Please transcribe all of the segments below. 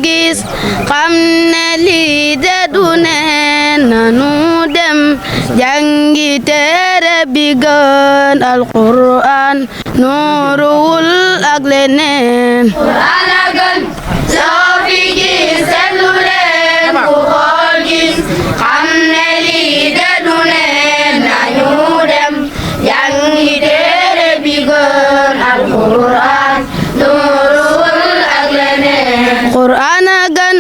gis xam ne lii de du neen nanu dem jàngi téere bi gën alquran nuuruwul ak leneen Qur'an a gën soo fi gis seetlu leen ku xool gis xam ne lii de du neen nañu dem jàngi téere bi gën alquran nuuruwul ak leneen Qur'an a gën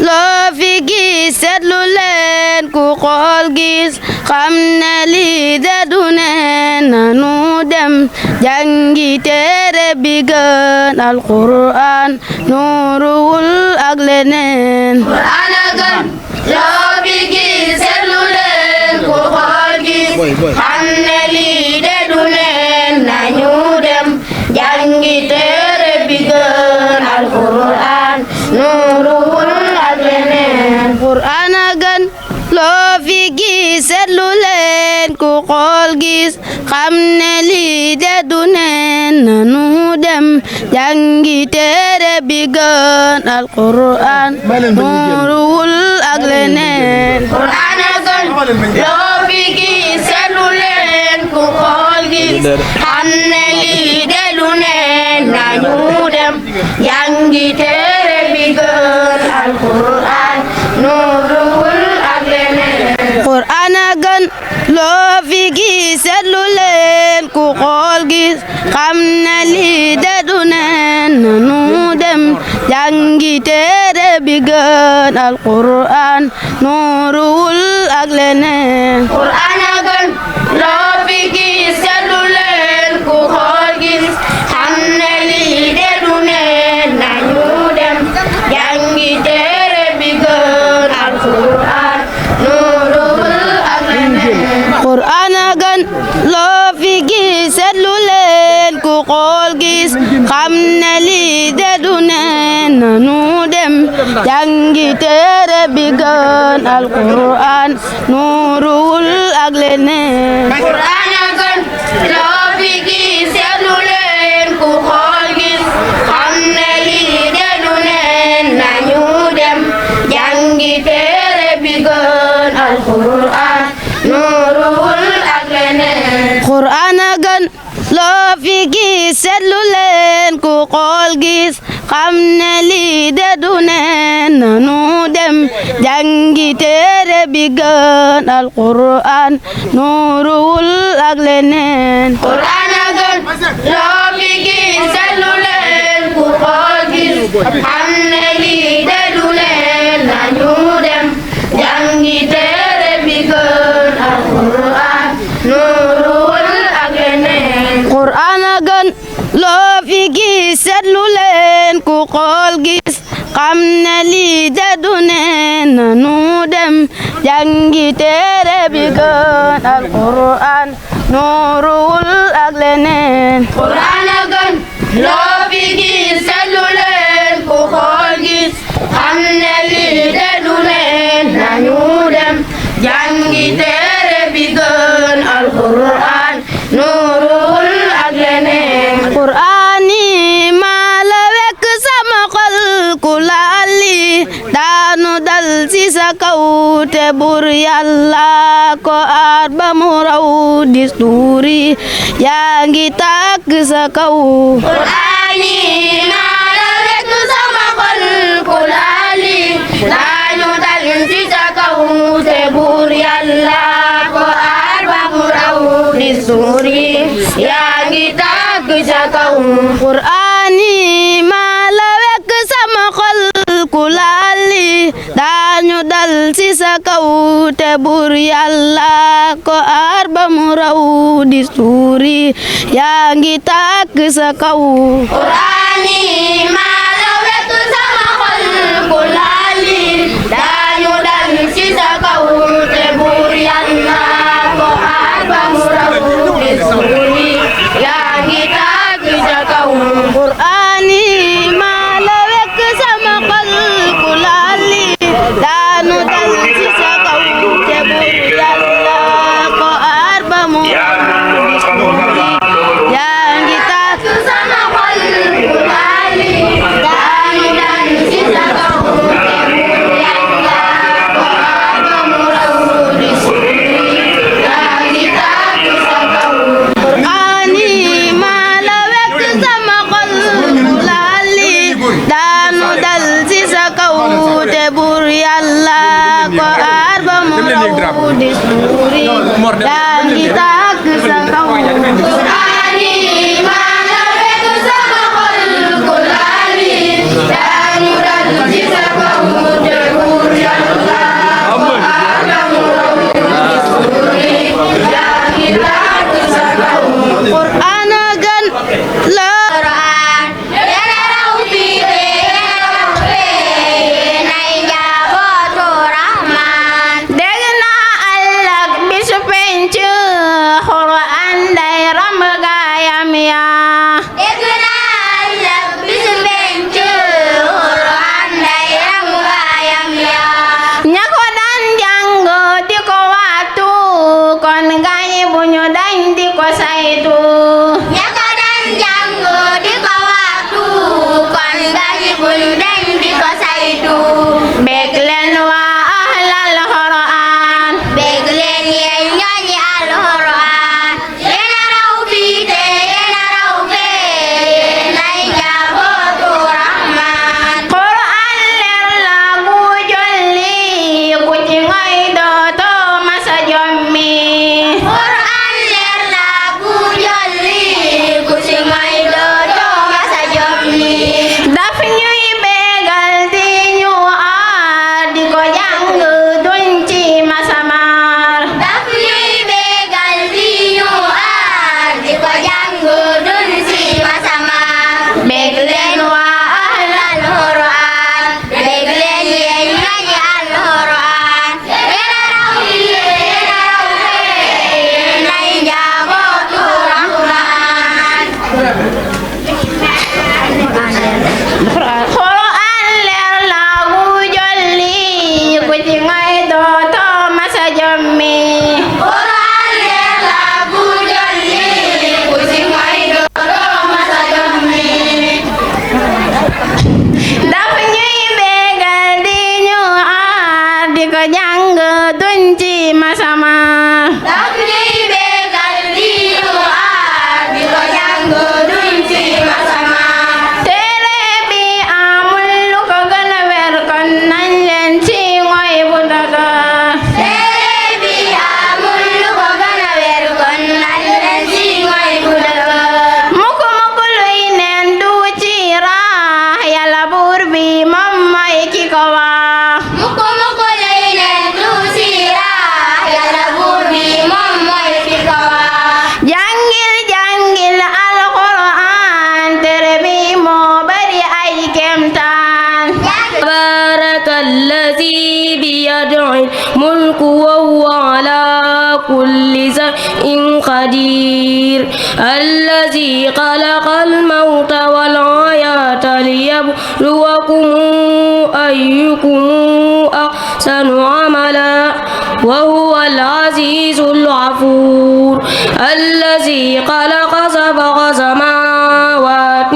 loo fi gis seetlu leen ku xool gis xam ne lii de du neen nanu dem jàngi téere bi gën alquran nuuruwul ak leneen Qur'an a gën loo fi gis seetlu leen ku xool gis xam ne lii de du neen nañu dem jàngi téere bi gën alquran nuuruwul ak leneen Qur'an a gën loo fi gis seetlu leen ku xool gis xam ne lii de du neen nanu dem jàngi téere bi gën alquran nuuruwul ak leneen Qur'an a gën loo fi gis seetlu leen ku xool gis xam ne lii de du neen nañu dem jàngi téere bi gën alquran nuuruwul ak leneen Qur'an a gën loo fi gis seetlu leen ku xool gis xam ne lii de du neen nanu dem jàngi téere bi gën alquran nuuruwul ak leneen Qur'an a gën loo fi gis seetlu leen ku xool gis xam ne lii de du neen nañu dem jàngi téere bi gën alquran nuuruwul ak leneen Qur'an a gën loo fi gis seetlu leen ku xool gis xam ne lii de du neen nanu dem jàngi téere bi gën alquran nuuruwul ak leneen Qur'an a gën loo fi gis seetlu leen ku xool gis xam ne lii de du neen nañu dem jàngi téere bi gën alquran nuuruwul ak leneen Qur'an a gën loo fi gis seetlu leen ku xool gis xam ne lii de du neen nanu dem jàngi téere bi gën alquran nuuruwul ak leneen Qur'an a gën loo fi gis seetlu leen ku xool gis xam ne lii de du neen nañu dem jàngi téere bi gën alquran nuuruwul ak leneen Qur'an a gën loo fi gis seetlu leen ku xool gis xam ne lii de du neen nanu dem jàngi téere bi gën alquran nuuruwul ak leneen Qur'an a gën loo fi gis seetlu leen ku xool gis xam ne lii de du neen nañu dem jàngi téere bi gën alquran nuuruwul ak leneen Qur'an yi maa la wekk sama xol ku laali daanu dal ci sa kaw te bur Yàlla ko aar ba mu raw disturi yaa ngi tàkk sa kaw Qur'an yi maa la wekk sama xol ku laali daanu dal ci sa kaw te bur Yàlla ko aar ba mu raw di suuri yaa ngi tàkk sa kaw Qur'an yi maa la wekk sama xol ku laali daanu dal ci sa kaw te bur Yàlla ko aar ba mu raw di suuri yaa ngi tàkk sa kaw Qur'an yi maa la wekk sama xol ku laali daanu dal ci sa kaw te bur Yàlla ko aar ba mu raw di suuri yaa ngi tàkk sa kaw Qur'an yi maa la wekk sama xol ku laali daanu dal ci sa kaw te bur Yàlla ko aar ba mu raw di suuri yaa ngi tàkk sama xol ku laali dal ci sa kaw te buur Yàlla ko aar ba mu raw di suuri daal di tàkk sa kaw Qur'ani maa la fekk sama xol Qur'ani daanu dal ci sa kaw te buur Yàlla ko aar ba mu raw di suuri daal di tàkk sa kaw Qur'an gan la قدير الذي خلق الموت والحياة ليبلوكم أيكم أحسن عملا وهو العزيز الغفور الذي خلق سبع سماوات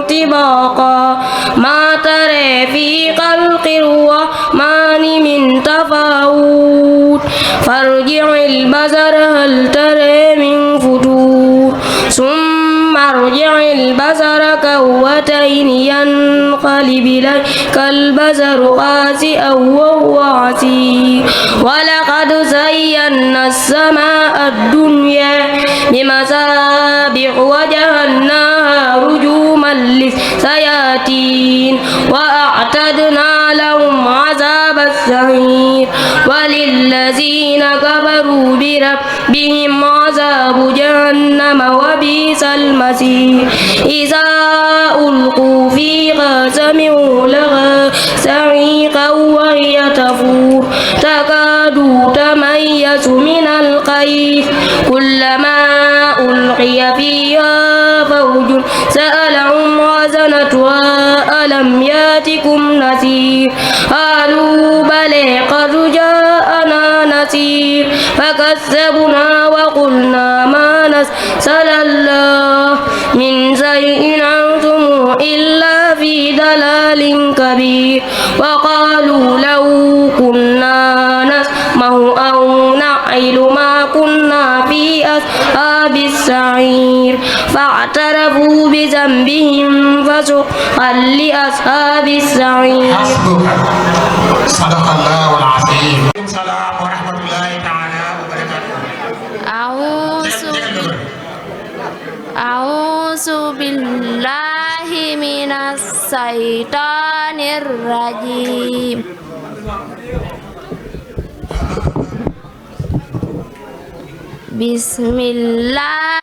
طباقا ما ترى في خلق الرحمن من تفاوت فارجع البصر هل ترى من فتور ثم ارجع البصر كرتين ينقلب إليك البصر خاسئا وهو حسير ولقد زينا السماء الدنيا بمصابيح وجعلناها رجوما للشياطين وأعتدنا لهم عذاب السعير وللذين كفروا بربهم عذاب جهنم وبئس المصير إذا ألقوا فيها سمعوا لها صعيقا وهي تفور تكاد تميز من الغيظ كلما ألقي فيها فوج سألهم خزنتها ألم يأتكم نذير قالوا بلى قد جاءنا نذير فكذبنا وقلنا ما نزل الله من شيء أنتم إلا في ضلال كبير وقالوا لو كنا نسمع أو نعقل ما كنا في أصحاب السعير فاعترفوا بذنبهم فسحقا لأصحاب السعير. صدق الله العظيم. السلام ورحمة الله تعالى وبركاته. أعوذ بالله من الشيطان الرجيم. بسم الله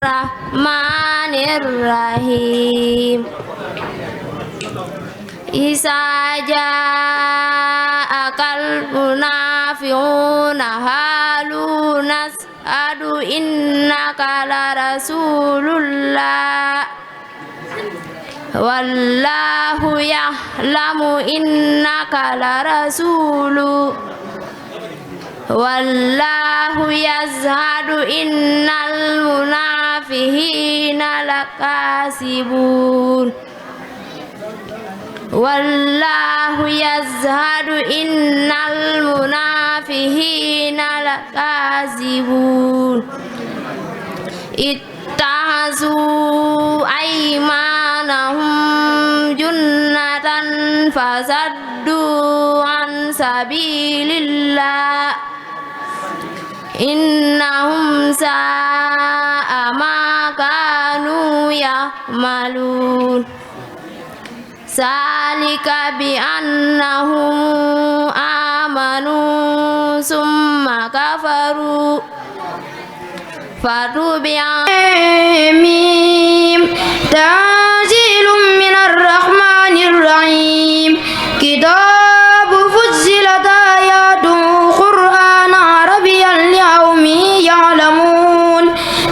الرحمن الرحيم. إذا جاءك المنافقون قالوا نشهد إنك لرسول الله والله يعلم إنك لرسوله والله يشهد إن المنافقين لكاذبون والله يشهد إن المنافقين لكاذبون اتخذوا أيمانهم جنة فصدوا عن سبيل الله إنهم ساء ما كانوا يعملون ذلك بأنهم آمنوا ثم كفروا فتبع ميم تنزيل من الرحمن الرحيم كتاب فصلت آياته قرآنا عربيا لقوم يعلمون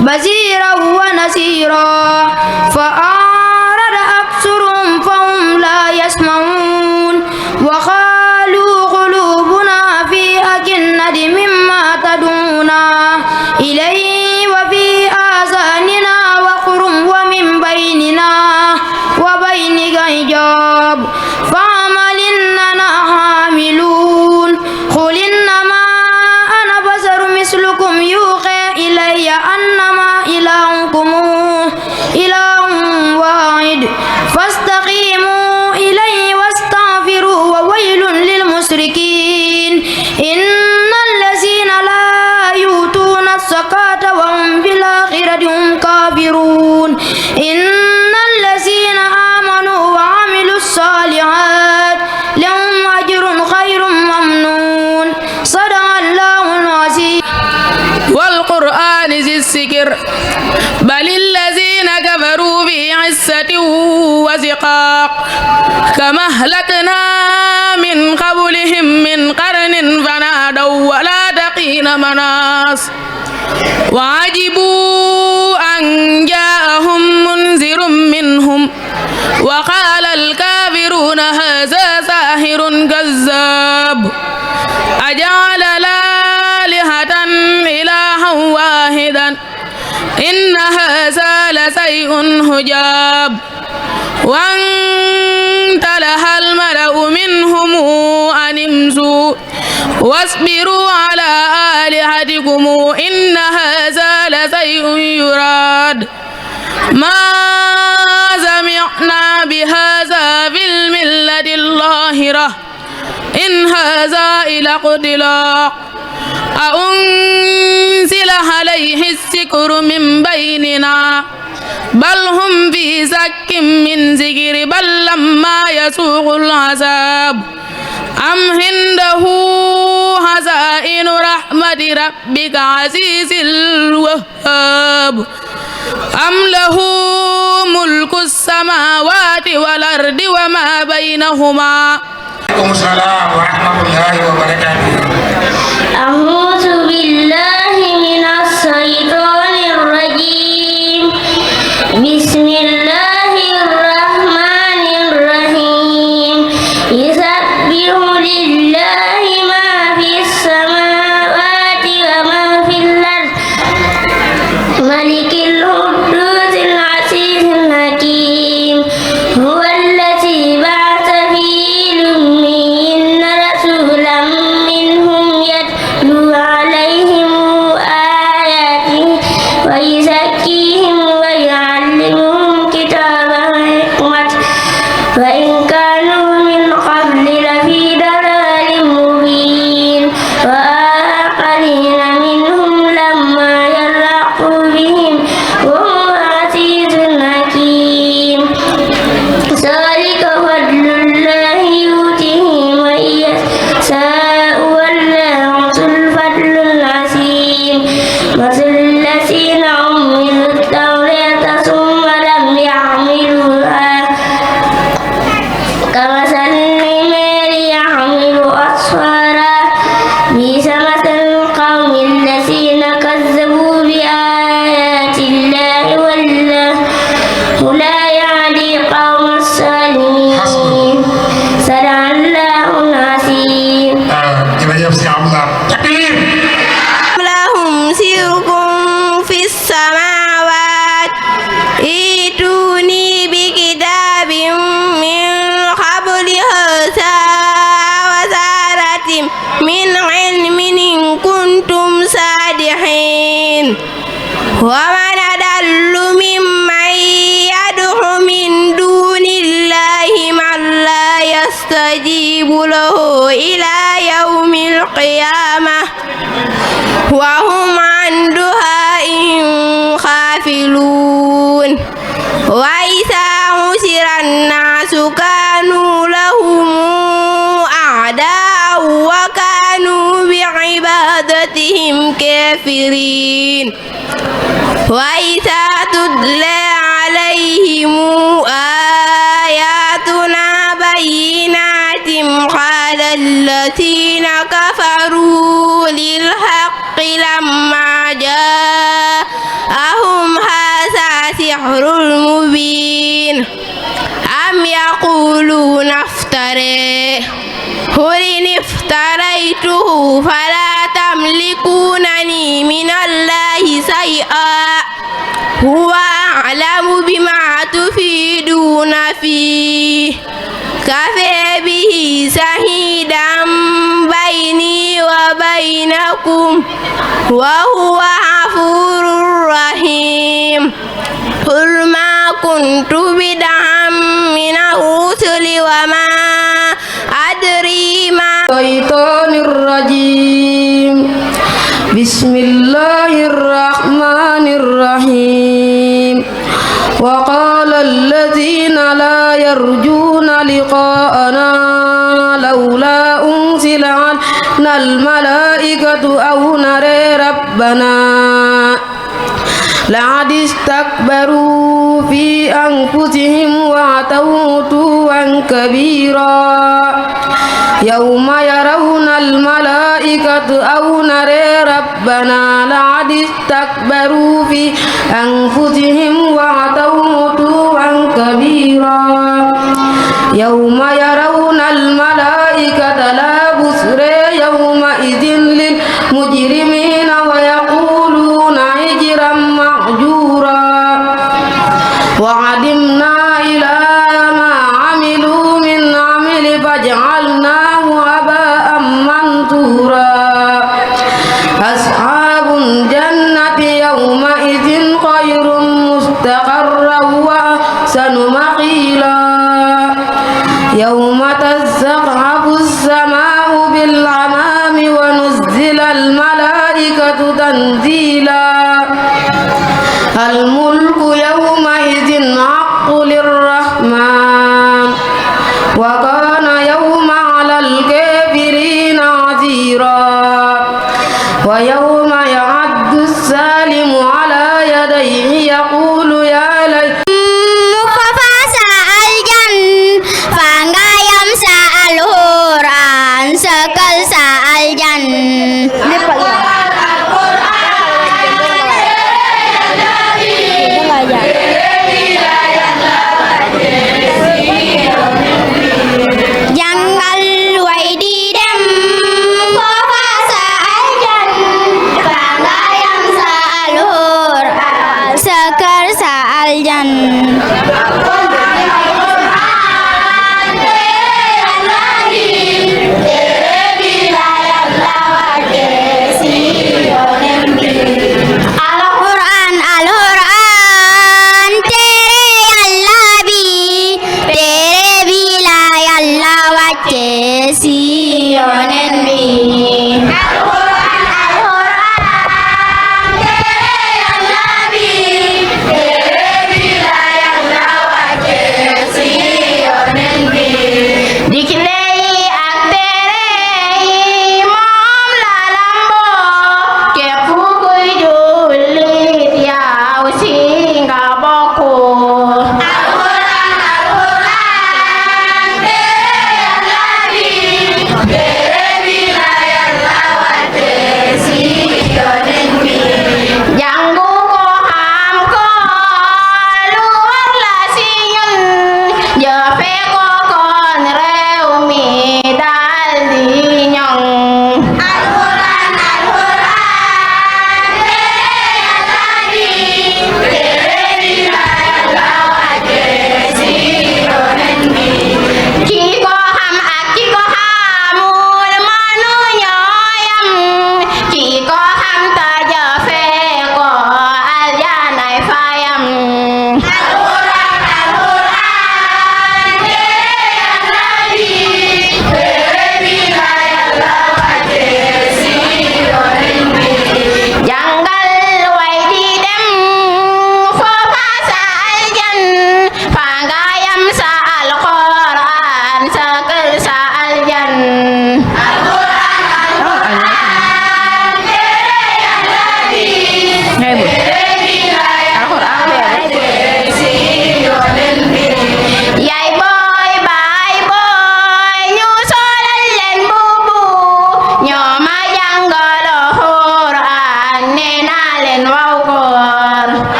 بشيرا ونذيرا فأعرض أكثرهم فهم لا يسمعون وقالوا قلوبنا في أكنة مما تدعونا إليه وفي آذاننا وقر ومن بيننا وبينك حجاب فاعمل إننا عاملون قل إنما أنا بشر مثلكم يوحى إلي أنما إلهكم إله واحد فاستقيموا إليه واستغفروا وويل للمشركين إن الذين لا يؤتون الزكاة وهم بالآخرة هم كافرون إن الذين آمنوا وعملوا الصالحات لهم أجر غير ممنون صدق الله العظيم. والقرآن ذي الذكر بل الذين كفروا في عزة وشقاق كما أهلكنا من قبلهم من قرن فنادوا ولا تحين مناص وعجبوا أن جاءهم منذر منهم وقال الكافرون هذا ساحر كذاب أجعل الآلهة إلها واحدا إن هذا لشيء عجاب وانطلق الملأ منهم أن امشوا واصبروا على آلهتكم إن هذا لشيء يراد ما سمعنا بهذا في الملة الظاهرة إن هذا إلا اختلاق أأنزل عليه الذكر من بيننا بل هم في شك من ذكر بل لما يسوق العذاب أم عنده خزائن رحمة ربك عزيز الوهاب أم له ملك السماوات والأرض وما بينهما. وعليكم السلام ورحمة الله وبركاته. أعوذ بالله من الشيطان الرجيم بسم الله الرحمن الرحيم يسبح لله ما في السماوات وما في الأرض ملك القدوس العزيز الحكيم هو الذي بعث في الأميين رسولا منهم يتلو jërëjëf si Abdoulaye takbir lahum sirkum fis samawat ituni bi kitabim min qabli hadha wa saratim min ilmin in kuntum sadiqin wa man adallu mimman yad'u min dunillahi man la yastajibu lahu ila yaumil qiyamah wa hum an du'aihim ghafilun wa idza husira an-nasu kanu lahum a'da'an wa kanu bi'ibadatihim kafirin wa idza tutla alaihim ayatuna bayyinatin qala allatheena kafaru lil haqqi lamma ja'ahum hadha sihrun mubin am yaquluna iftara qul in iftaraytuhu fala tamlikunani minallahi shay'an huwa a'lamu bima tufiduna fihi kafa bihi shahidan bayni wa bainakum wa huwa ghafurur rahim qul ma kuntu bid'an minal rusuli wa ma adri ma shaitanir rajim bismillahir rahmanir rahim wa qala alladhina la yarjuna liqa'ana lawla unzila 'alaina al-malaikatu aw nara rabbana laqad istakbaru fi anfusihim wa ataw 'utuwan kabira yawma yarawna al-malaikatu aw nara rabbana laqad istakbaru fi anfusihim wa ataw 'utuwan kabira yawma yarawna al-malaikata la busra yawma idhin lil mujrimina wa yaquluna hijran mahjura wa qadimna ila ma 'amilu min 'amali faj'alnahu haba'an mansura ashabul jannati yawma idhin khairun mustaqarran wa ahsanu maqila yawma tazhabu as-samaa'u bil 'amami wa nuzzila al-malaa'ikatu tanzila al-mulku yawma idhin haqqu lir-rahman wa kana yawma 'alal kafirina 'azira wa yawma ya'addu as-salimu 'ala yadayhi yaqulu ya laytani sekal sa'al jan jangal way di dem foofa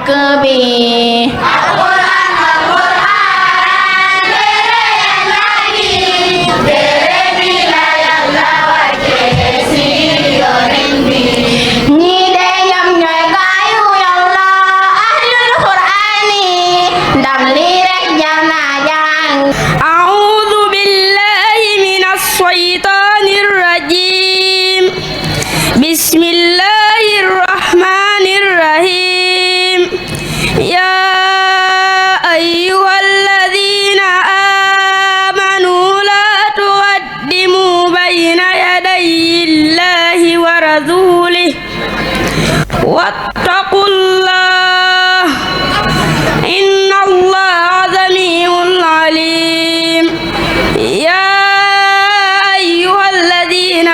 dëkk bi واتقوا الله إن الله سميع عليم يا أيها الذين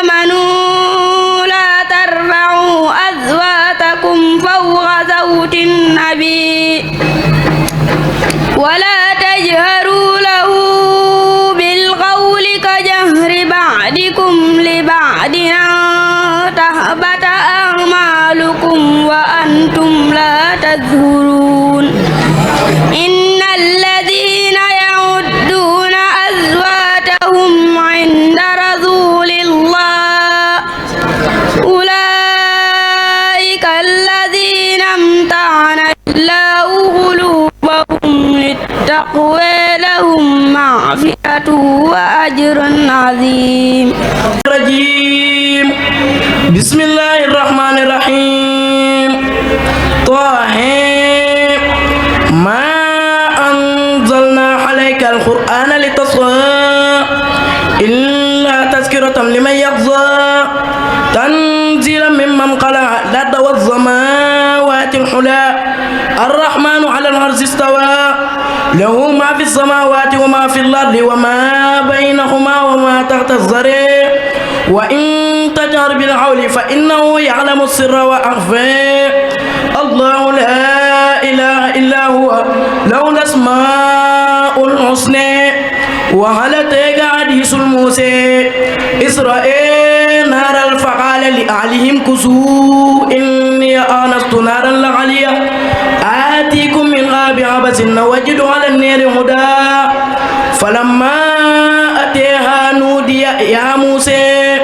آمنوا لا ترفعوا أصواتكم فوق صوت النبي ولا تجهروا له بالقول كجهر بعضكم لبعض تهبط أعمالكم وأنتم لا تشعرون إن الذين يعدون أصواتهم عند رسول الله أولئك الذين امتحن الله قلوبهم للتقوى لهم مغفرة وأجر عظيم. بسم الله الرحمن الرحيم طه ما أنزلنا عليك القرآن لتشقى إلا تذكرة لمن يخشى تنزيلا ممن خلق الأرض والسماوات العلى الرحمن على العرش استوى له ما في السماوات وما في الأرض وما بينهما وما تحت الثرى وإن تجهر بالقول فإنه يعلم السر وأخفى الله لا إله إلا هو له الأسماء الحسنى وهل أتاك حديث موسى إسرائيل نار الفقال لأهلهم كسوا إني آنست نارا لعليا آتيكم منها بعبس وجد على النار هدى فلما أتيها نودي يا موسى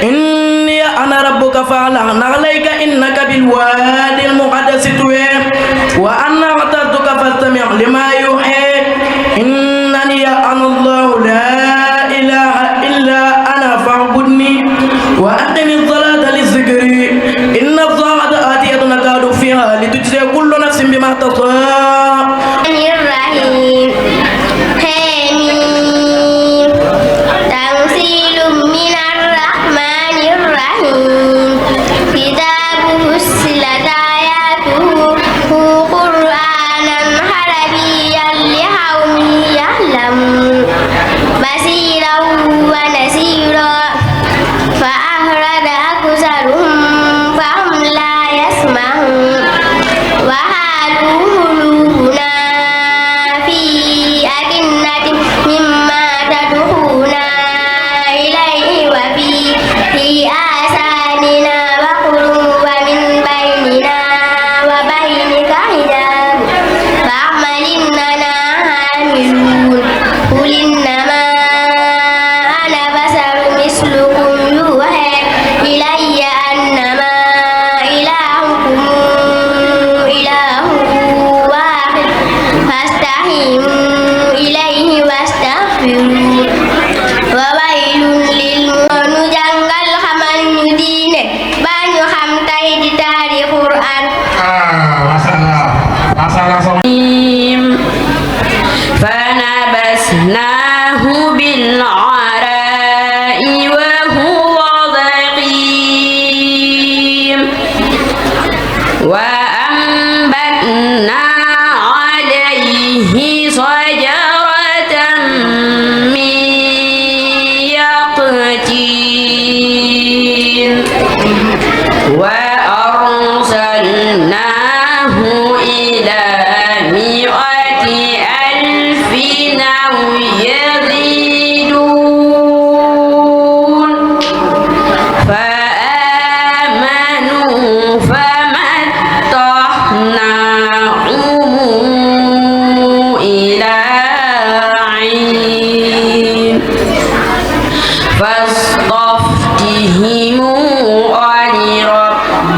إني أنا ربك فاعلم عليك إنك بالوادي المقدس طوى وأنا اخترتك فاستمع لما يوحى إنني أنا الله لا إله إلا أنا فاعبدني وأقم الصلاة للذكر إن الساعة آتية نكاد فيها لتجزي كل نفس بما تصاب. الرحيم حميم تنزيل من الرحمن الرحيم كتاب فصلت آياته قرآنا عربيا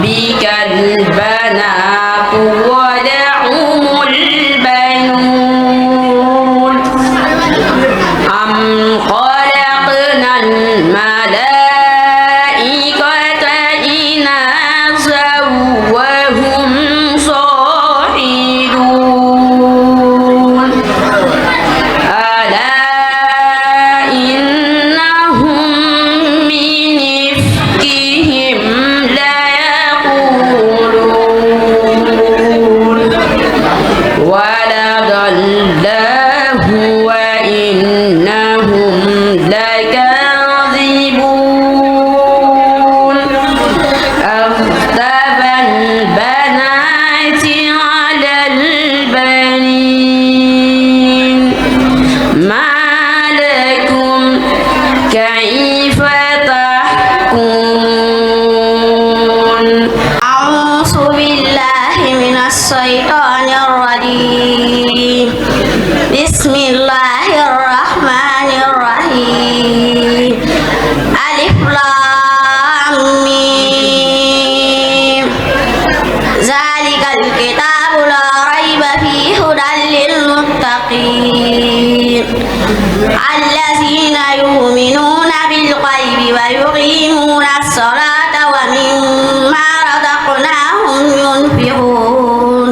ربك البنات ولهم البنون أم خلقنا الملائكة إناثا وهم صاحدون ألا إنهم من إفكهم ليقولون ولد الله وإنهم لكاذبون أصطفى البنات على البنين ما لكم كيف تحكمون أعوذ بالله من الشيطان الرجيم بسم الله الرحمن الرحيم ألف لام ميم ذلك الكتاب لا ريب فيه هدى للمتقين الذين يؤمنون بالغيب ويقيمون الصلاة ومما رزقناهم ينفقون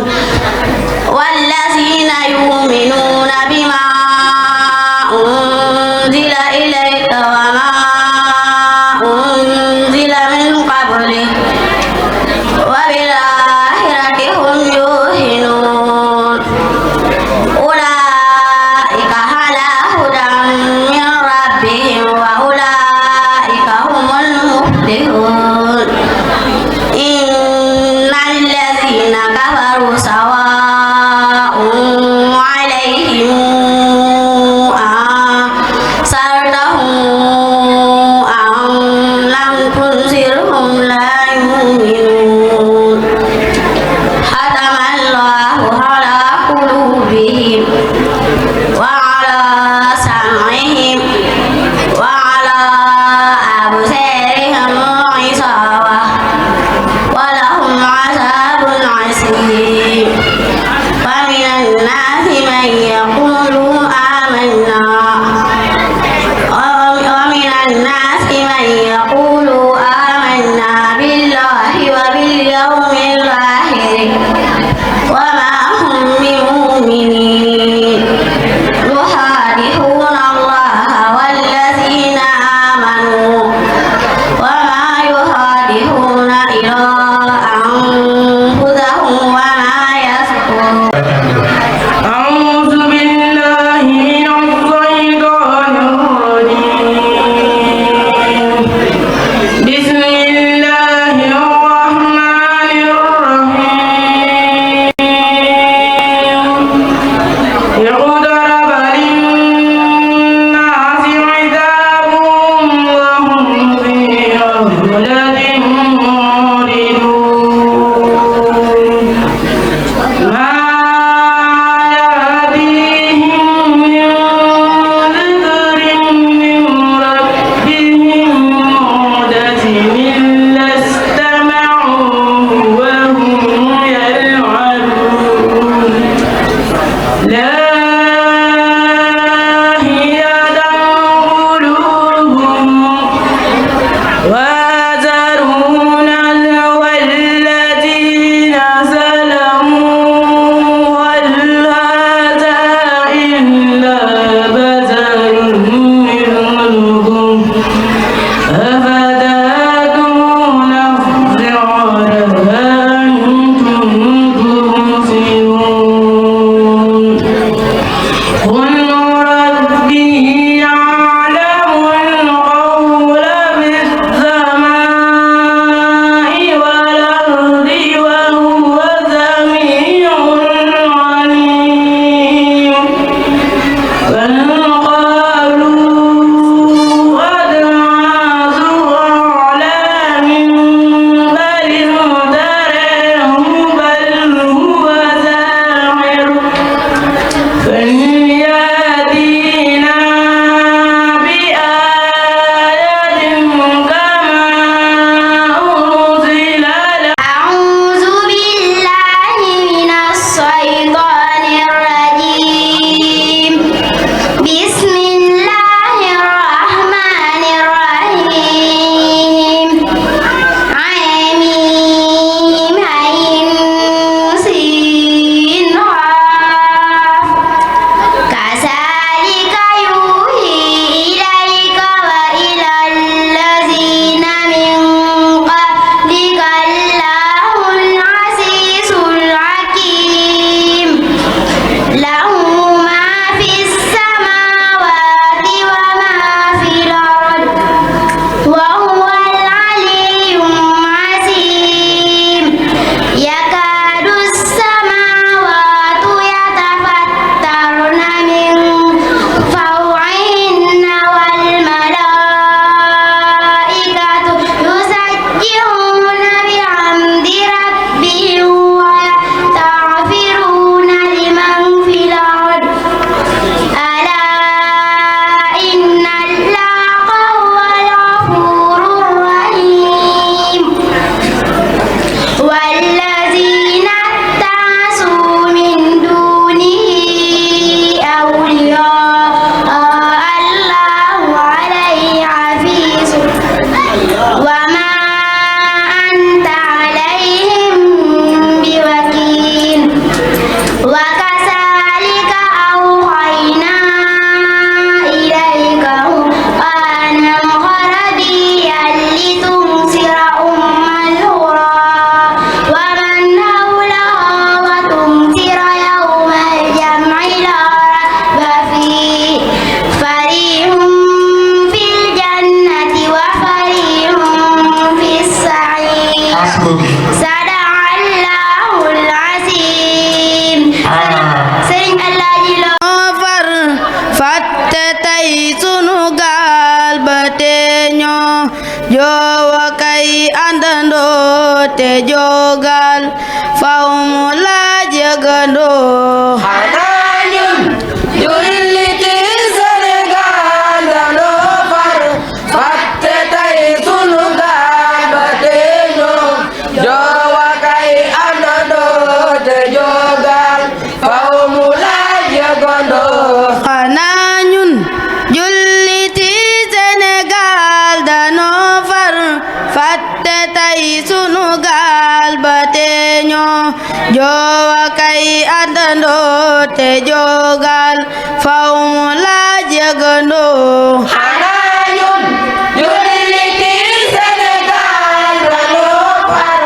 والذين يؤمنون بما أنزل إليك وما أنزل من قبلك وبالآخرة هم يوقنون أولئك على هدى من ربهم وأولئك هم المفلحون إن الذين كفروا سواء عليهم أنذرتهم أم لم تنذرهم لا يؤمنون ختم الله على قلوبهم وعلى سمعهم وعلى أبصارهم غشاوة ولهم عذاب عظيم ومن الناس من يقول آمنا بالله وباليوم الآخر وما هم بمؤمنين يخادعون الله والذين آمنوا وما يخادعون إلا أنفسهم وما يشعرون أعوذ بالله من الشيطان الرجيم بسم الله الرحمن الرحيم sadaqallahul azim. Sëriñ Alaaji Lo far fàtte tey sunu gaal ba te ñoo joowa kay àndandoo te jogal faw mu la jegandoo. xanaa ñun julliti Sénégal danoo far fàtte tey sunu gaal ba te ñoo joowa kay àndandoo te jogal faw mu la jegandoo. xanaa ñun julliti Sénégal danoo far fàtte tey sunu gaal ba te ñoo joowa kay àndandoo te jogal faw mu la jegandoo. xanaa ñun julliti Sénégal danoo far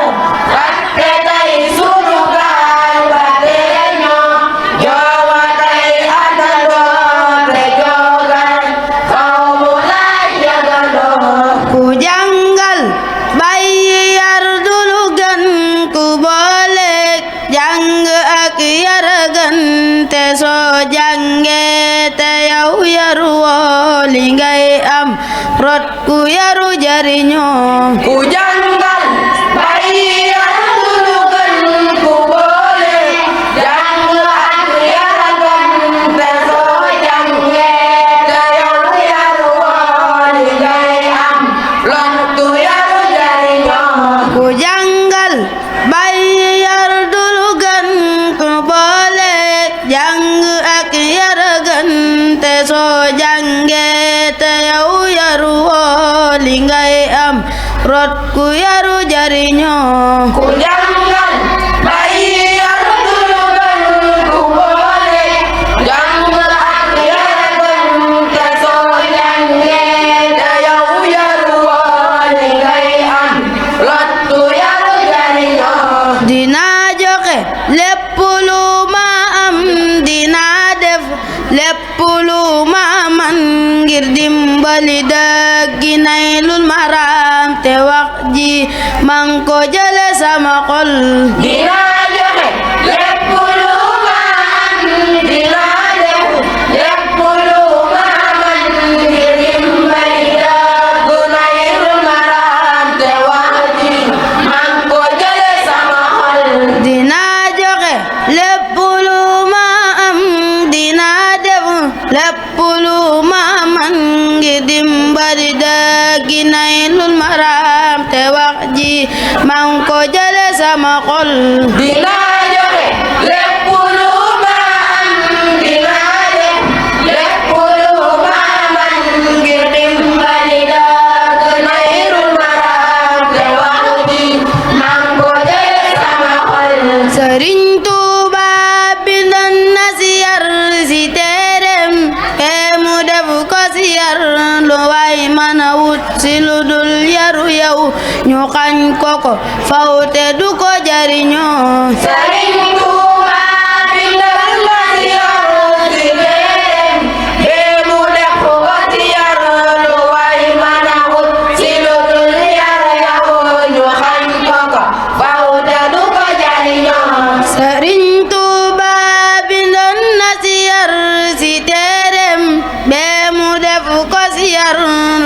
fàtte tey sunu gaal ba te ñoo joowa kay àndandoo te jogal faw mu la jegandoo. ku jàngal bàyyi yar du lu gën ku boole jàng ak yar gën te soo jàngee te yow yaru woo li ngay am rot ku yaru jariñoo. ku jàngal bàyyi yar du lu gën ku boole jàng ak yar gën te soo jàngee te yow yaru woo li ngay am rot ku yaru jariñoo. ku jàngal bàyyi yar du lu gën ku boole jàng ak yar gën te soo jàngee te yow yaru woo li ngay am rot ku yaru jariñoo. ku jàngal bàyyi yar du lu gën ku boole jàng ak yar gën te soo jàngee te yow yaru woo li ngay am rot ku yaru jariñoo. dinaa joxe lépp lu ma am dinaa def lépp lu ma man ngir dimbali dëggi Naylul Maram te wax ji man ko jële sama xol. dinaa joxe lépp lu ma am dinaa def lépp lu ma man ngir dimbali dëggi Naylul Maram te wax ji man ko jële sama xol. dinaa joxe lépp lu ma am dinaa def lépp lu ma man ngir dimbali dëggi Naylul Maram te wax ji man ko jële sama xol. dinaa joxe lépp lu ma am dinaa def lépp lu ma man ngir dimbali dëggi Naylul Maram te wax ji man ko jële sama xol. Sëriñ Tuuba bindoon na si yar si téereem te mu def ko si yar lu waay mën a wut si lu dul yaru yow ñu xañ ko ko faw te du ko jariñoo. Sëriñ Tuuba bindoon na si yar si téereem te mu def ko si yar lu waay mën a wut si lu dul yar yow ñu xañ ko ko faw te du ko jariñoo. Sëriñ Tuuba bindoon na si yar si téereem be mu def ko si yar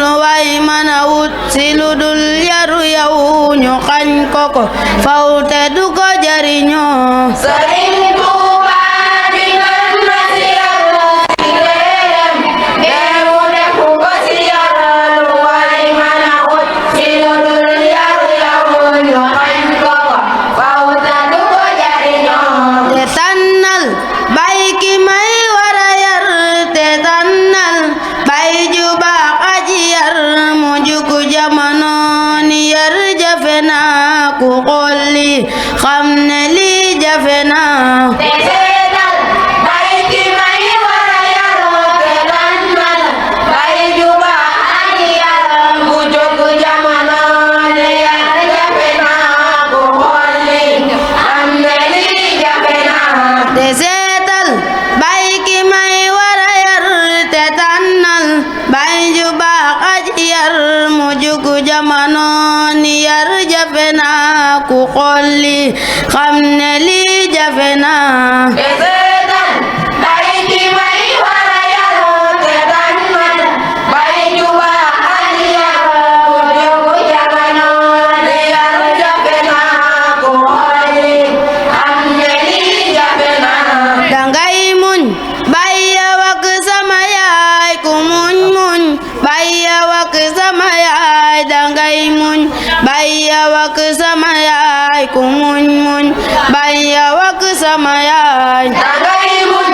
lu waay mën a wut si lu dul yaru yow ñu xañ ko ko faw te du ko jariñoo. Sëriñ Tuuba bindoon na si yar si téereem te mu def ko si yar lu waay mën a wut si lu dul yar yow ñu xañ ko ko faw te du ko jariñoo. te tànnal bay ki may wara yar te tànnal bay ju baax aji yar mu jugu jamono ni yar jafe na ku xool li xam ne li jafe na. te seetal bay ki may wara yar te tànnal bay ju baax aji yar mu jóg jamono ne yar jafe na ku xool li xam ne li jafe na. te seetal bay ki may wara yar te tànnal bay ju baax aji yar mu jugu jamono ni yar jafe na ku xool xool li xam ne lii jafe na sama yaay ku muñ muñ baya wak sama yaay dangay muñ baya wak sama yaay ku muñ muñ baya wak sama yaay dangay muñ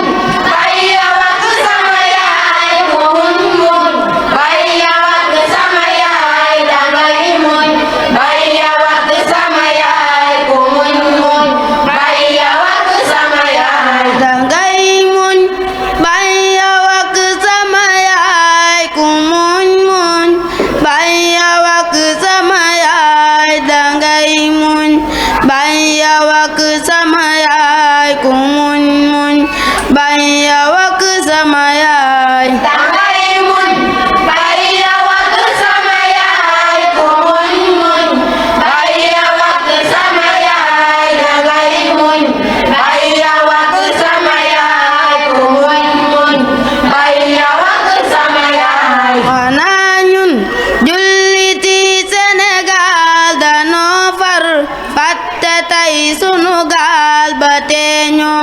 baya wak sama yaay ku muñ muñ baya wak sama yaay dangay muñ baya wak sama yaay ku muñ muñ baya wak sama yaay dangay muñ baya wak sama yaay ku muñ muñ baya wak sama yaay dangay muñ baya wak sama yaay ku muñ muñ baya wak sama yaay dangay muñ baya wak sama yaay ku muñ muñ baya wak sama yaay xanaa ñun julliti Sénégal danoo far fàtte tey sunu gaal ba teeñu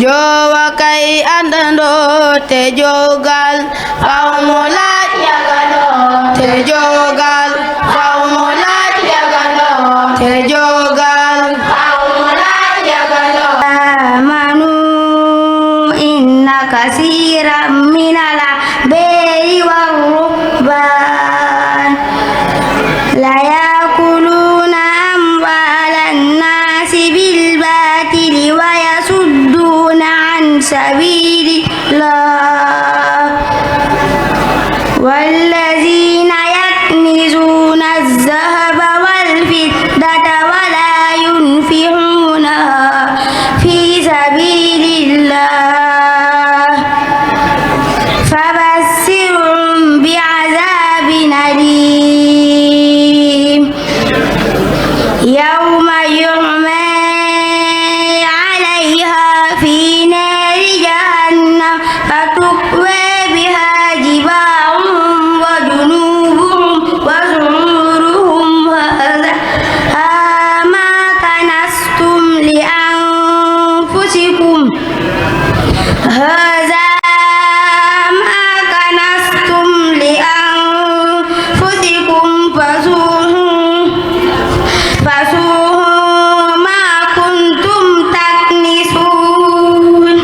joowa kay àndandoo te jogal faw mu laaj yagandoo te jogal faw mu laaj yagandoo te jogal faw mu laaj yagandoo amanu inna kasiran minal ahbari war ruhban la yakuluna amwalan nasi bil batili wa yasudduna an sabilillah wallazina yaknizuna az-zahaba wal fiddata wa la yunfiqunaha fi sabilillah fabashshirhum bi'adhabin alim yawma yuhma 'alayha fi nari jahannam fatukwa biha jibahuhum wa junubuhum wa zuhuruhum hadha ma kanastum li anfusikum hadha ma kanastum li anfusikum fasuhum ma kuntum taknisun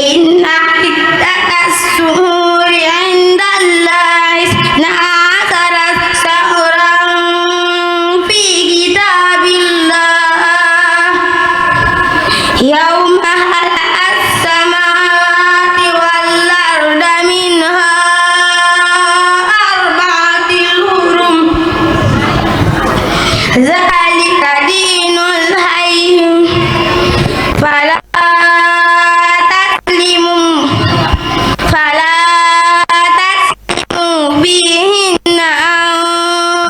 inna iddatas suhuri indallahi isna asara shahran fi kitabillah yawma khalaqas samawati wal arda minha arba'atil hurum zalika dinul hayy fala taslimu bihinna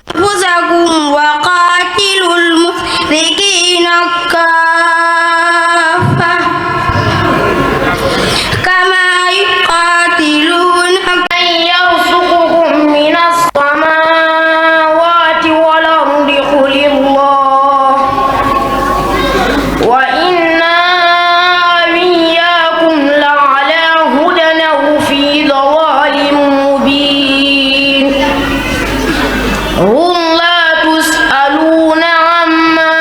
anfusakum wa qatilul mushrikina kaffah kama yuqatilunakum yarzuqukum minas samawati wal ardi qulillah wa inna iyyakum la'ala hudan aw fi dhalalin mubin hum la tus'aluna amma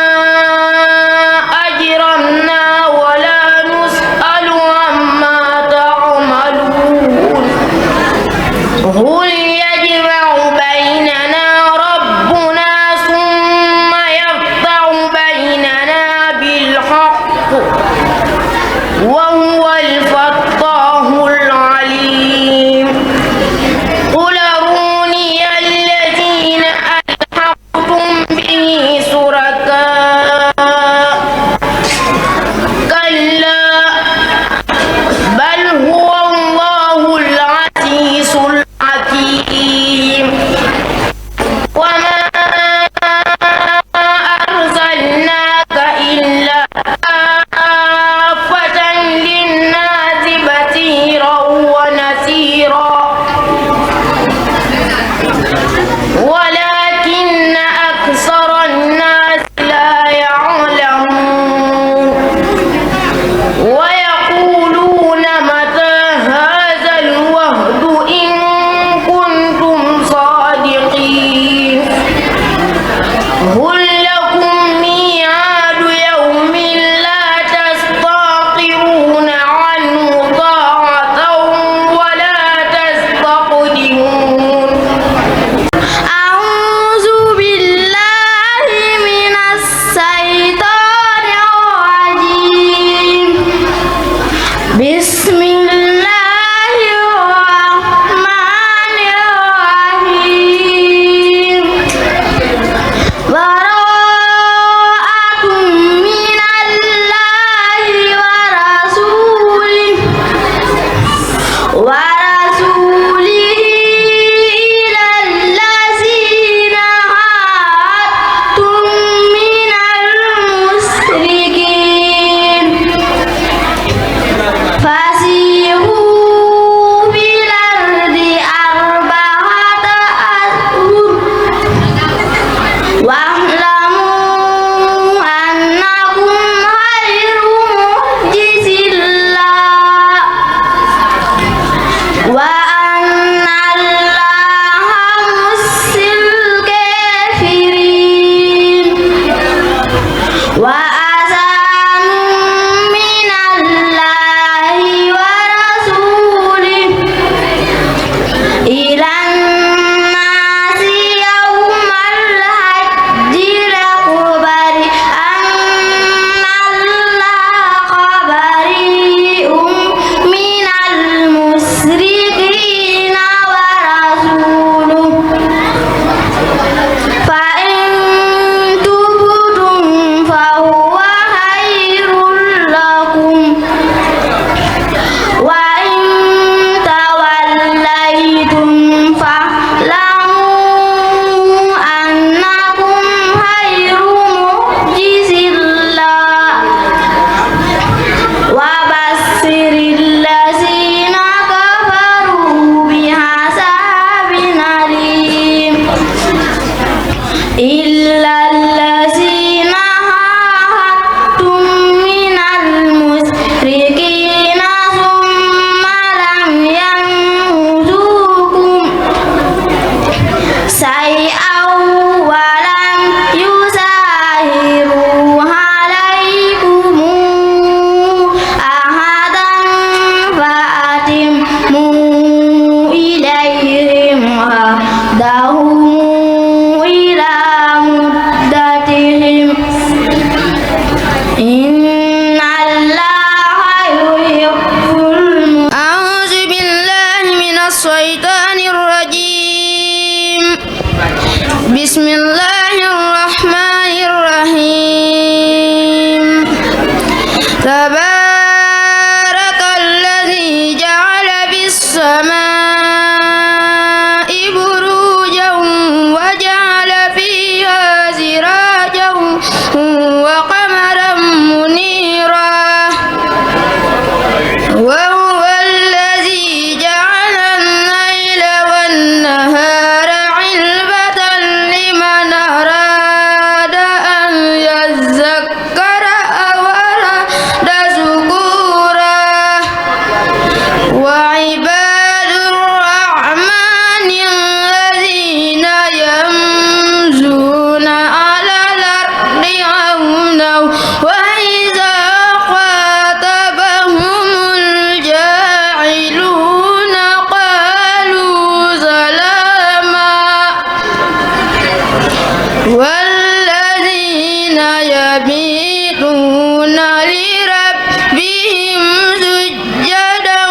يبيتون لربهم سجدا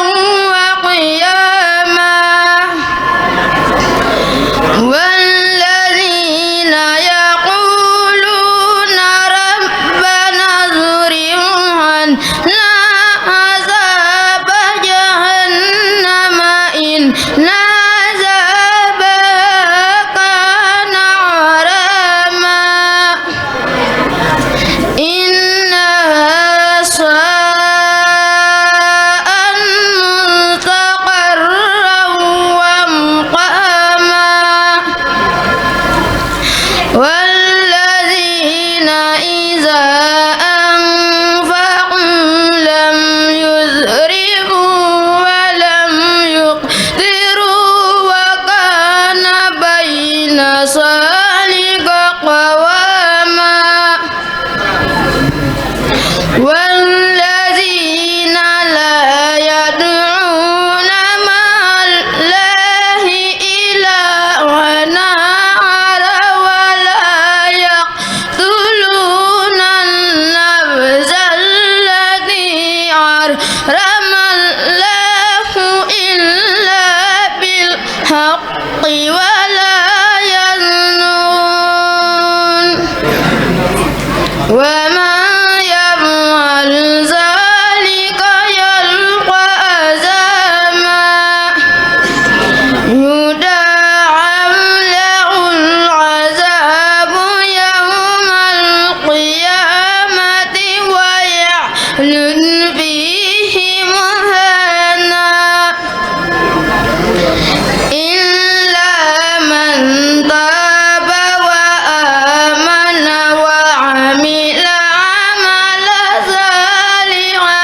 وقياما والذين يقولون ربنا اصرف عنا عذاب جهنم إن عذابها كان غراما إنها ساءت مستقرا ومقاما والذين إذا أنفقوا لم يسرفوا ولم يقتروا وكان بين ذلك قواما والذين لا يدعون مع الله إلها آخر ولا يقتلون النفس التي حرم الله إلا بالحق ولا يزنون ومن يفعل ذلك يلقى أثاما يضاعف له العذاب يوم القيامة ويخلد فيه مهانا إلا من تاب وآمن وعمل عملا صالحا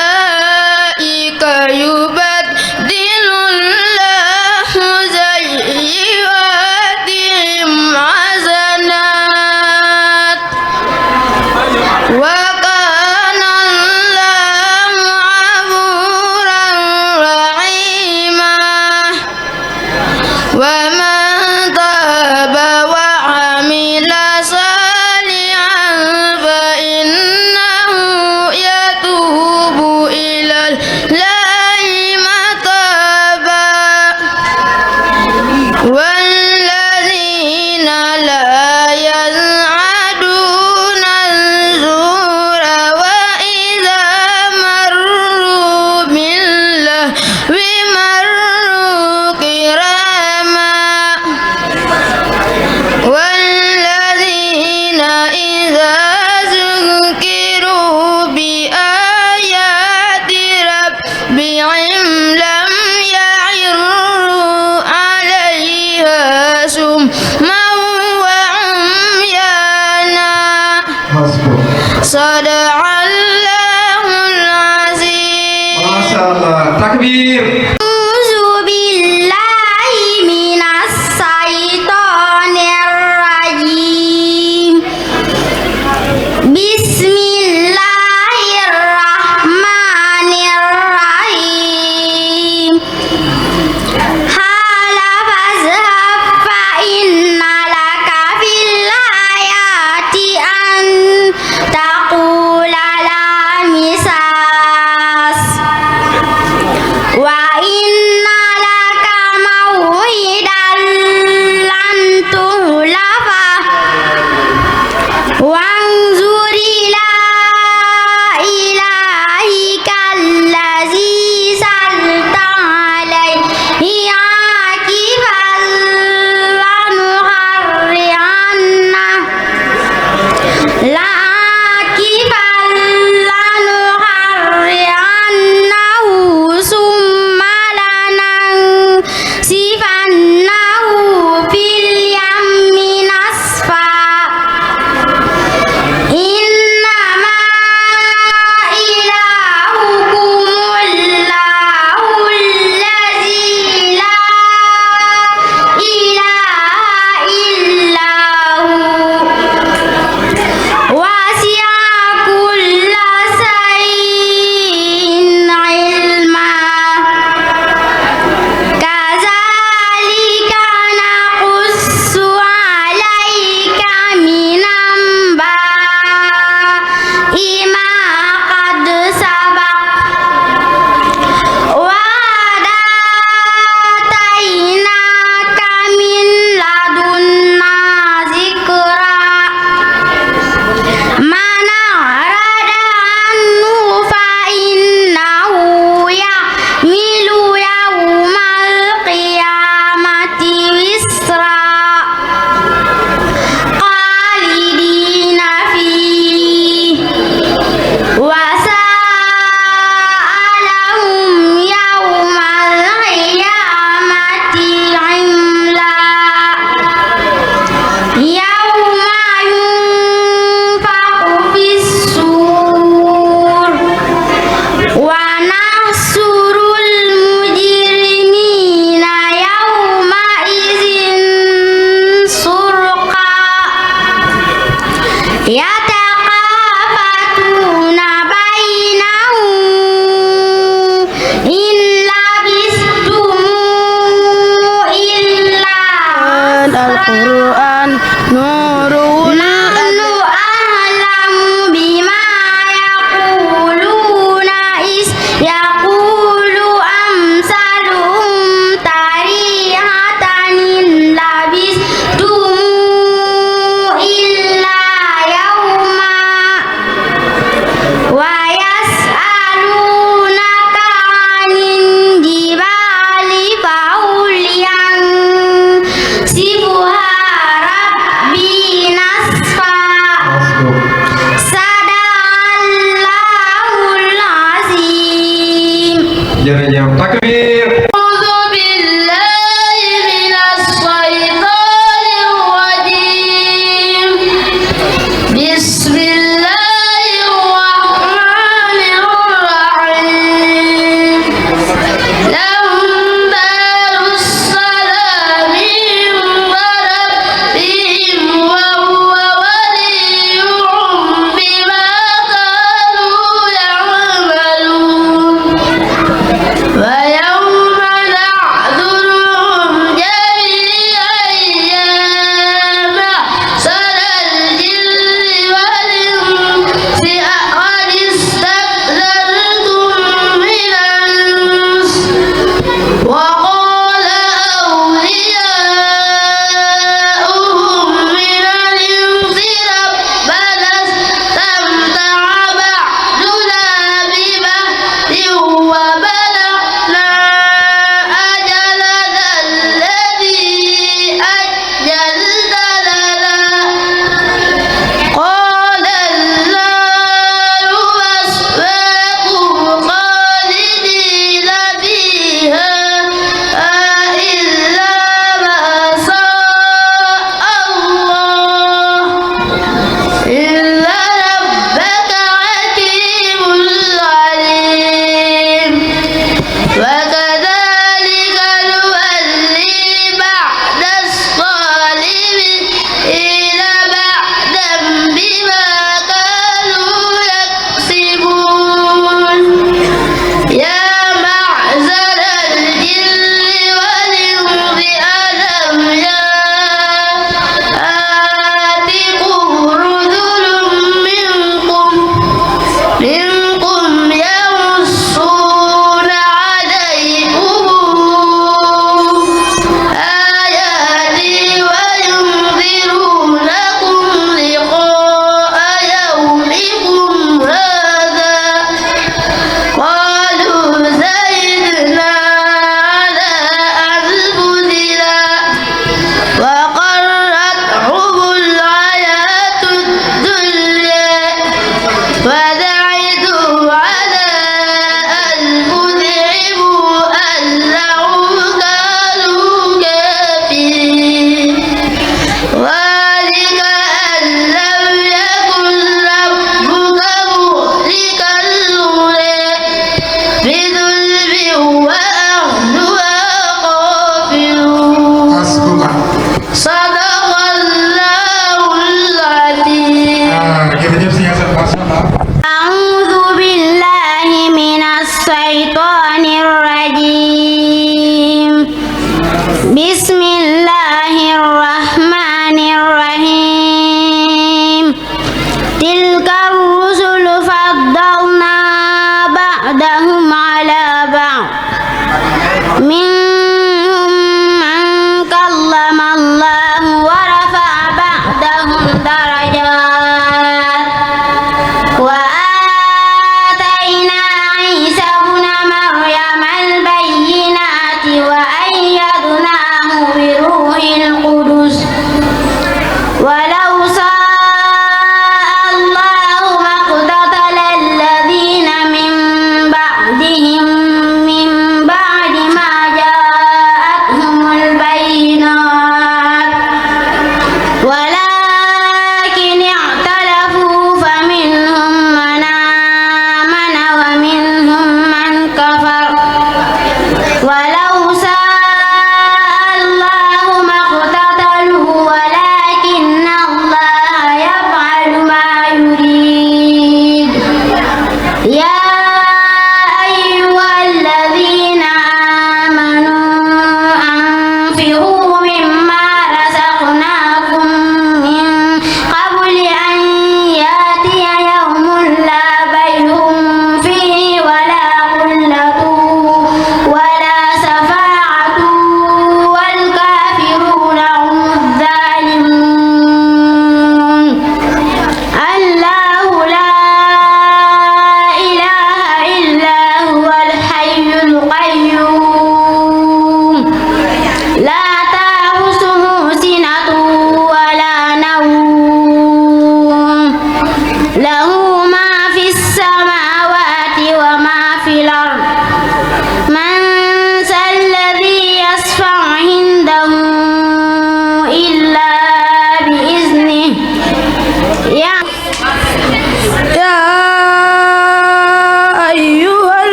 فأولئك يبدل الله سيئاتهم حسنات وكان الله غفورا رحيما ومن تاب وعمل صالحا فإنه يتوب إلى الله متابا والذين لا يشهدون الزور وإذا مروا باللغو مروا كراما والذين إذا ذكروا بآيات ربهم لم يعروا عليها سما وعميانا صدق الله العظيم. Masya Allah. Takbir. أعوذ بالله من الشيطان الرجيم بسم الله الرحمن الرحيم هل فاذهب فإن لك في الحياة أن تقول لا مساس وإن يتخافتون بينهم إن لبثتم إلا القرآن نور نحن أعلم بما يقولون إذ يقول أمثلهم طريقة إن لبثتم إلا يوما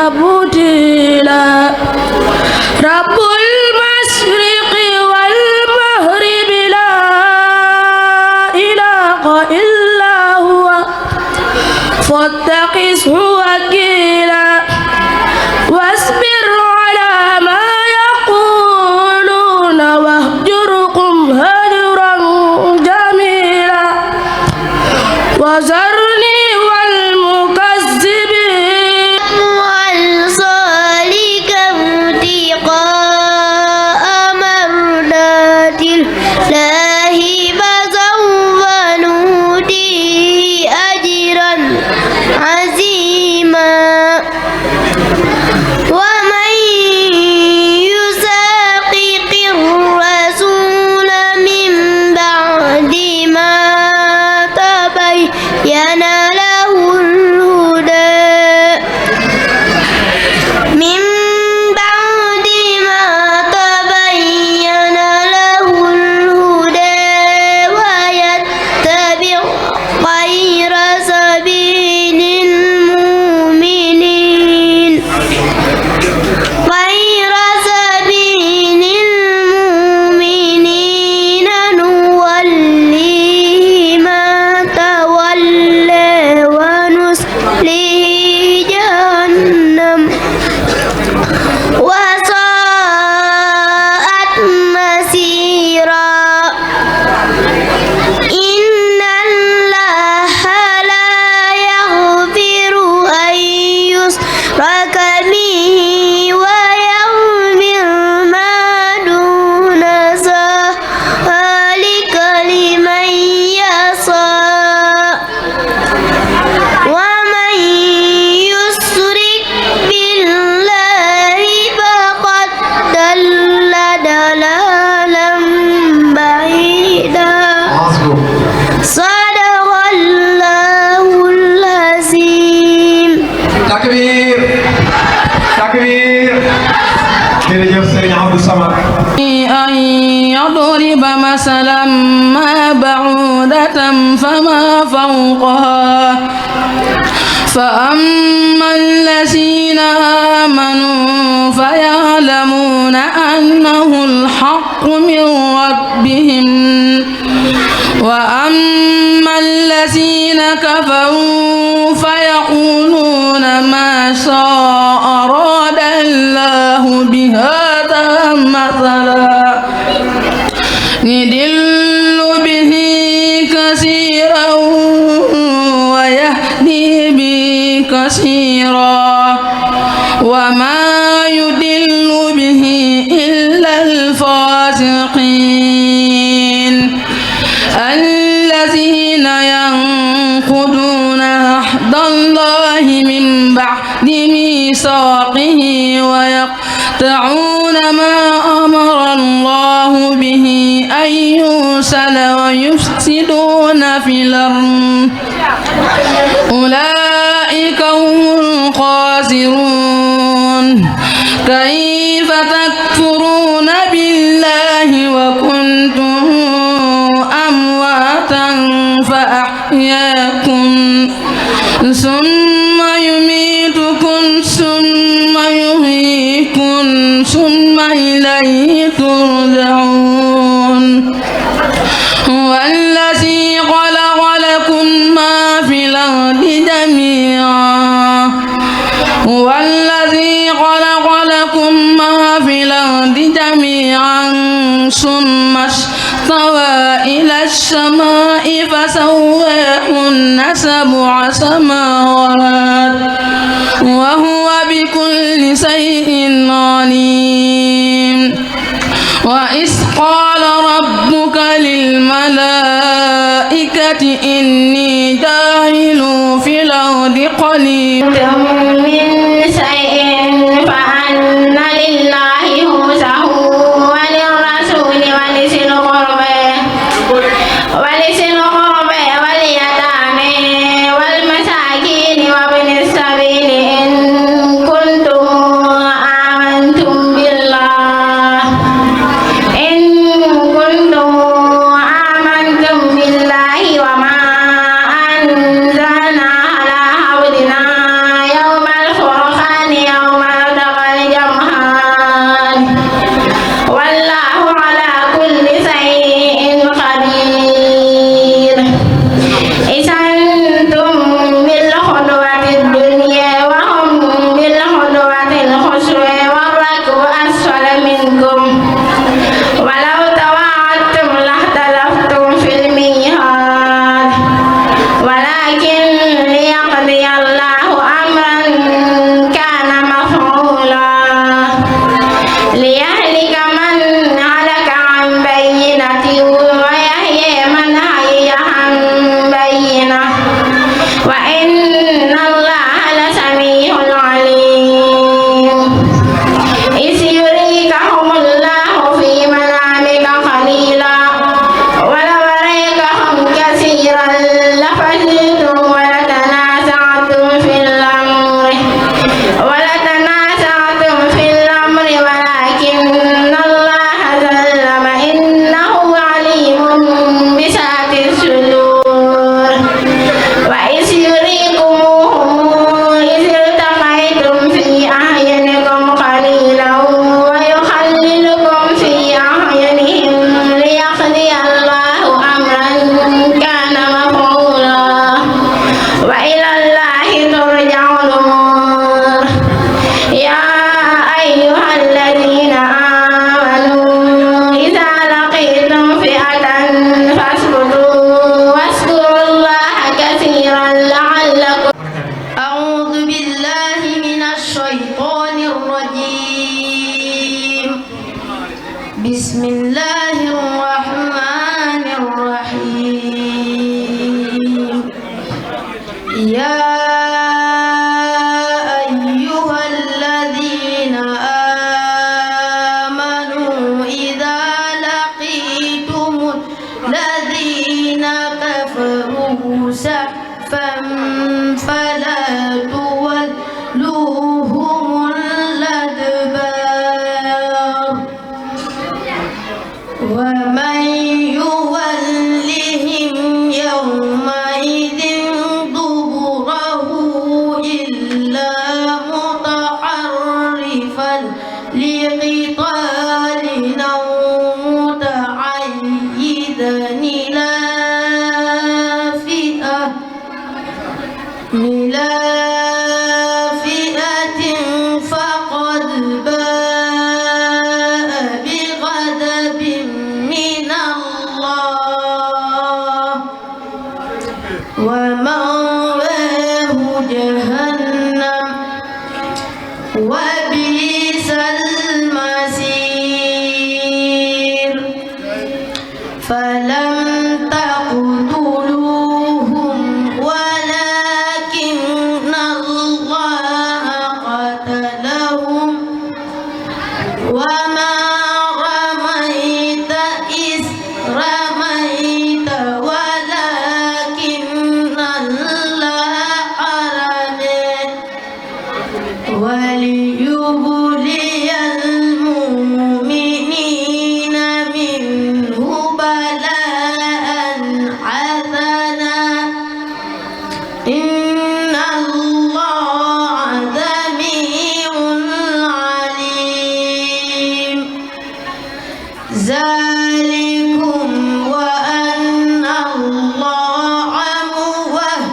بتيلا رب المشرق والمغرب لا إله إلا هو فاتخذه وكيلا واصبر على ما يقولون واهجرهم هجرا جميلا وذرني والمكذبين والصالك ابتغاء مرضات الله فسوف نؤتيه أجرا عظيما ومن يشاقق الرسول من بعد ما تبين له الهدى من بعد ما تبين له الهدى ويتبع غير سبيل المؤمنين نوليه ما تولى ونصليه جهنم وساءت مصيرا إن الله لا يغفر أن يشرك به ويغفر ما دون ذلك لمن يشاء ومن يشرك بالله فقد ضل ضلالا بعيدا صدق الله العظيم. Takbir, takbir. Jërëjëf Serigne Abdou Samad. أن يضرب مثلا ما بعودة فما فوقها فأما الذين آمنوا فيعلمون أنه الحق من ربهم وأما الذين كفروا فيقولون ما شاء أراد الله بهذا مثلا يضل به كثيرا ويهدي به كثيرا وما يضل به إلا الفاسقين الذين ينقضون عهد الله من بعد ميثاقه ويقطعون ما أمر الله به أن يوصل ويفسدون في الأرض أولئك هم الخاسرون كيف تكفرون بالله وكنتم أمواتا فأحياكم ثم يميتكم ثم يحييكم ثم إليه ترجعون هو الذي خلق لكم ما في الأرض جميعا هو الذي خلق لكم ما في الأرض جميعا ثم استوى إلى السماء فسواهن سبع سماوات وهو بكل شيء عليم وإذ قال ربك للملائكة إني جاعل في الأرض خليفة من شيء فأن لله خمسه وللرسول ولذي القربى واليتامى والمساكين وابن السبيل إن كنتم آمنتم بالله وما بسم الله الرحمن الرحيم يا أيها الذين آمنوا إذا لقيتم الذين كفروا زحفا فلا تولوهم الأدبار ومن يولهم يومئذ دبره إلا متحرفا لقتال أو متعيدا إلى فئة فقد باء بغضب من الله ومأواه جهنم وبئس المصير فلم تقتلوهم ولكن الله قتلهم وما رميت إذ رميت ولكن الله رمى وليبلي المؤمنين منه بلاء حسنا إن الله سميع عليم ذلكم وأن الله موهن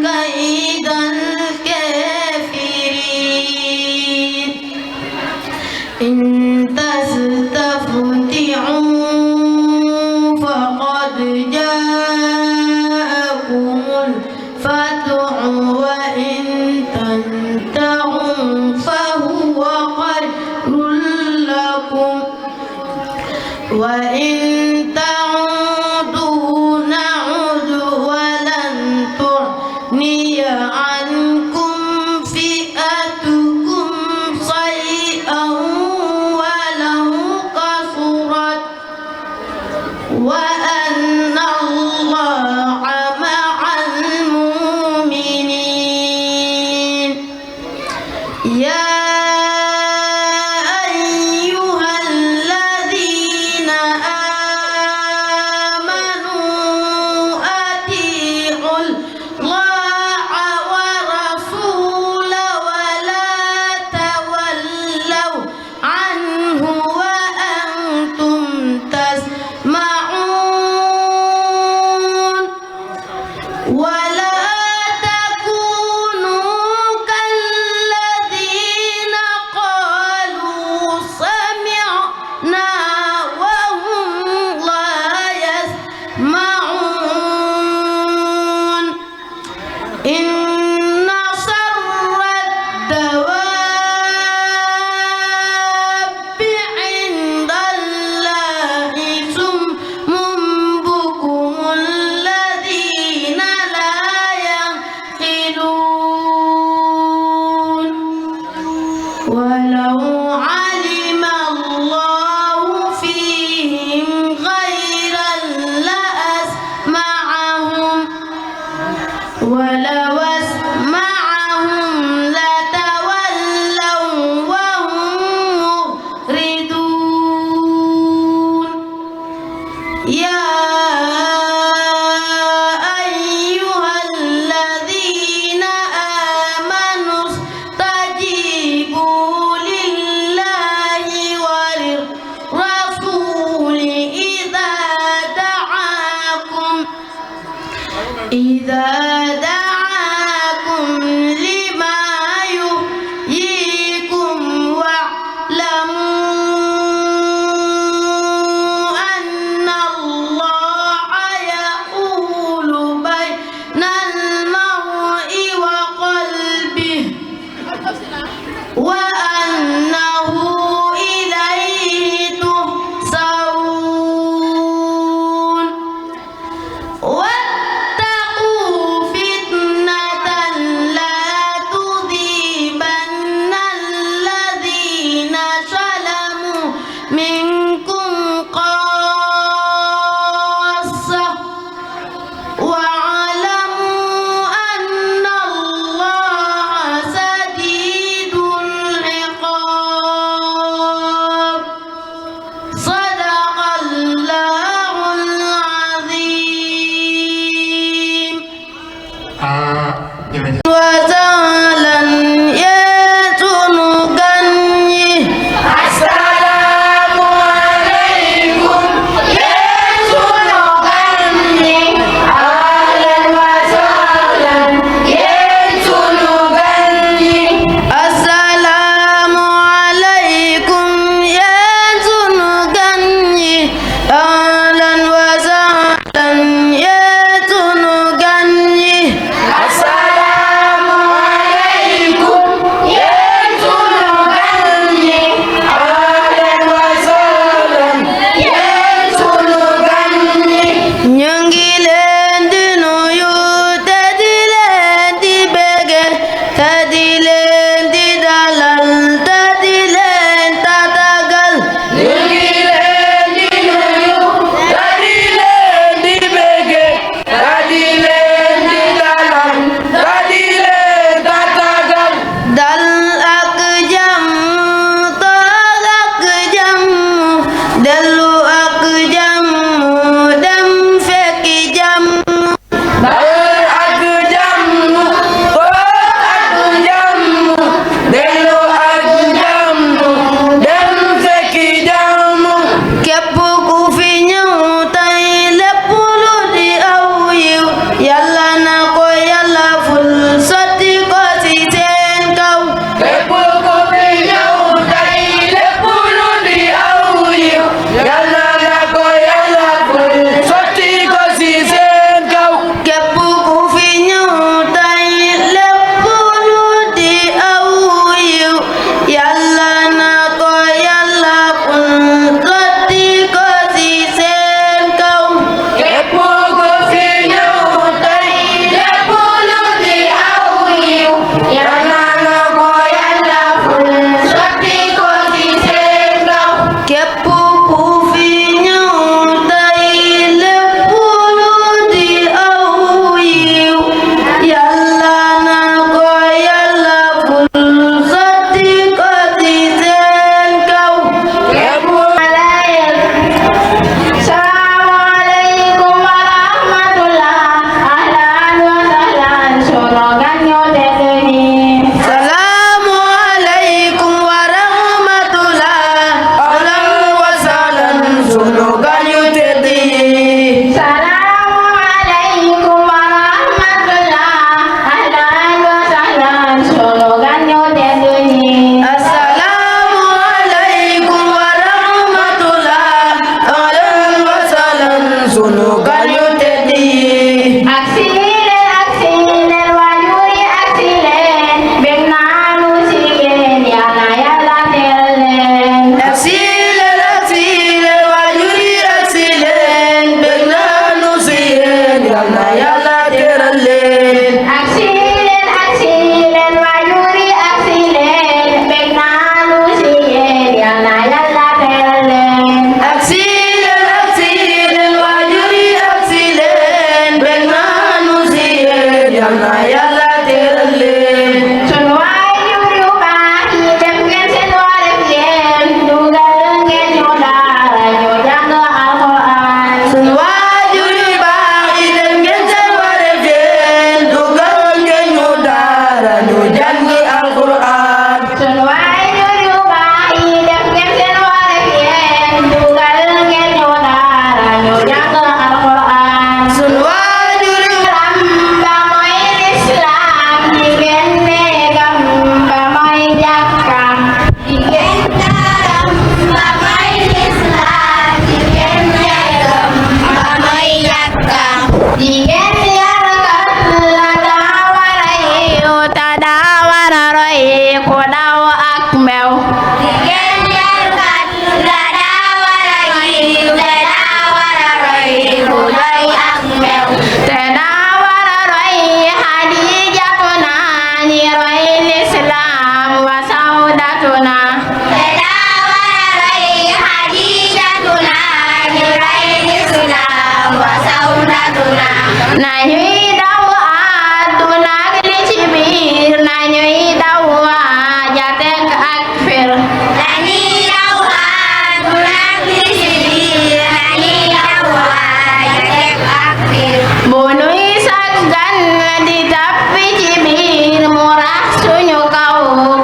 كيد الكافرين إن تستفتحوا فقد جاءكم الفتح وإن تنتهوا فهو خير لكم وإن تعودوا نعد ولن تغني عنكم فئتكم شيئا ولو كثرت وأن الله مع المؤمنين يا أيها الذين آمنوا أطيعوا الله ورسوله ولا تولوا عنه وأنتم تسمعون ولا تكونوا كالذين قالوا سمعنا وهم لا يسمعون إن شر الدواب عند الله صم بكم الذين لا يعقلون ولو علم الله فيهم خيرا لأسمعهم ولو أسمعهم لتولوا وهم معرضون يا أيها الذين آمنوا استجيبوا لله وللرسول إذا دعاكم لما يحييكم واعلموا أن الله يحول بين المرء وقلبه وأنه إليه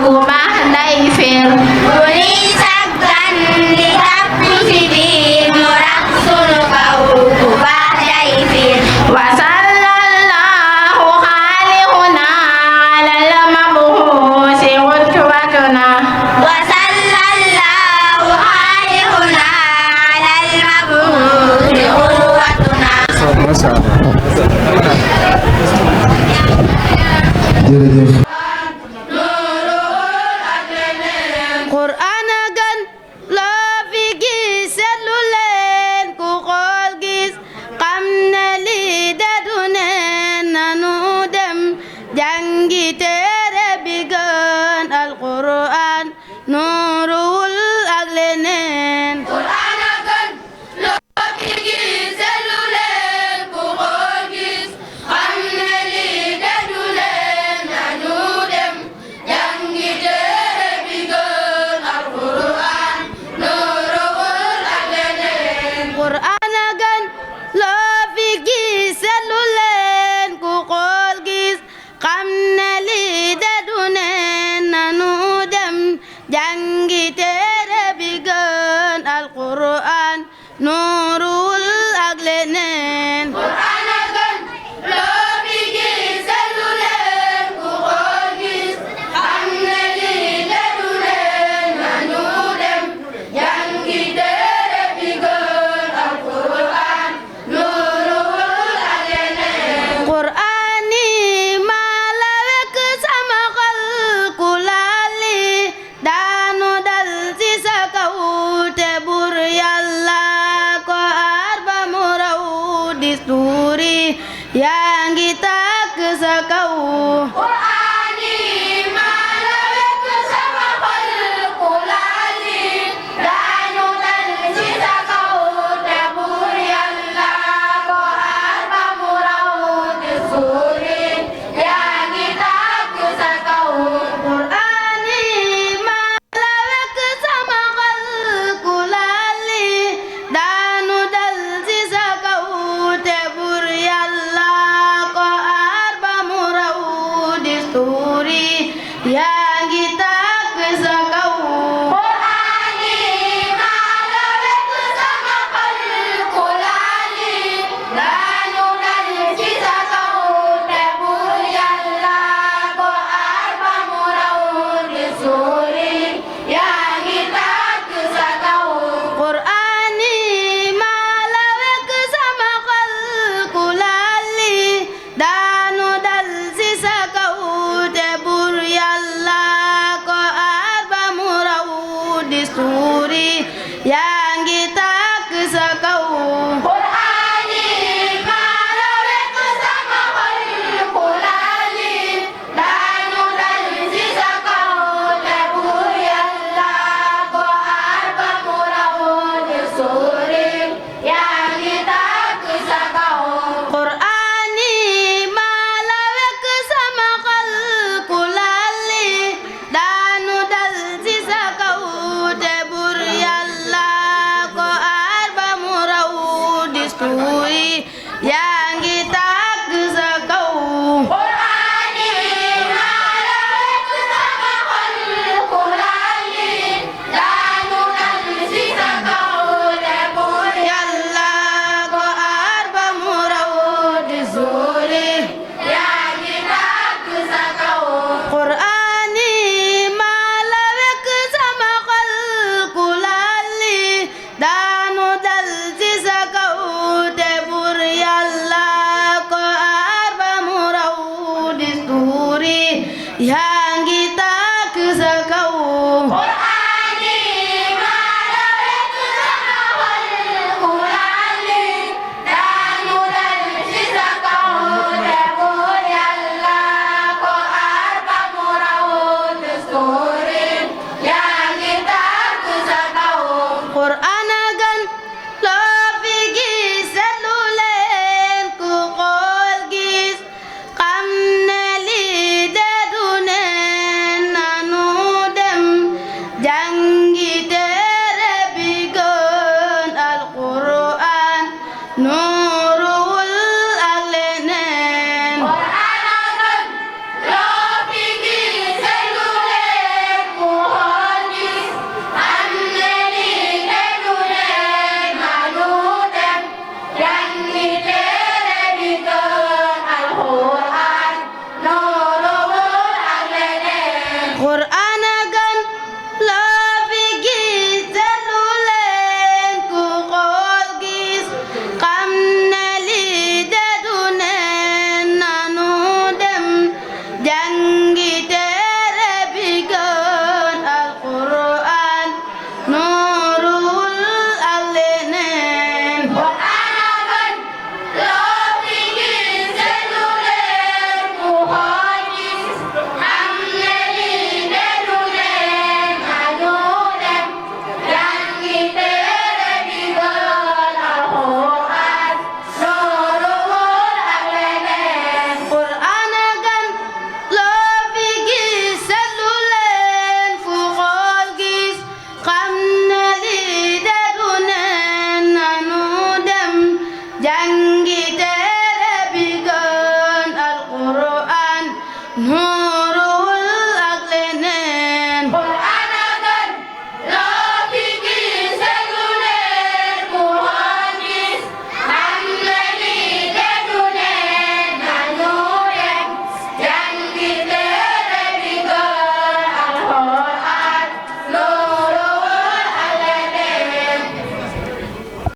ku baax day féer bu ni saggan di tàppu si biir mu rax sunu kaw ku baax day féer wa sallallahu xaalixuna alal mabuusi xutwatuna wa sallallahu xaalixuna alal mabuusi xutwatuna jërëjëf Qur'aan a gën loo fi gis seetlu leen ku xool gis xam ne lii de du neen nanu dem jàngi téere bi gën Al Qur'aan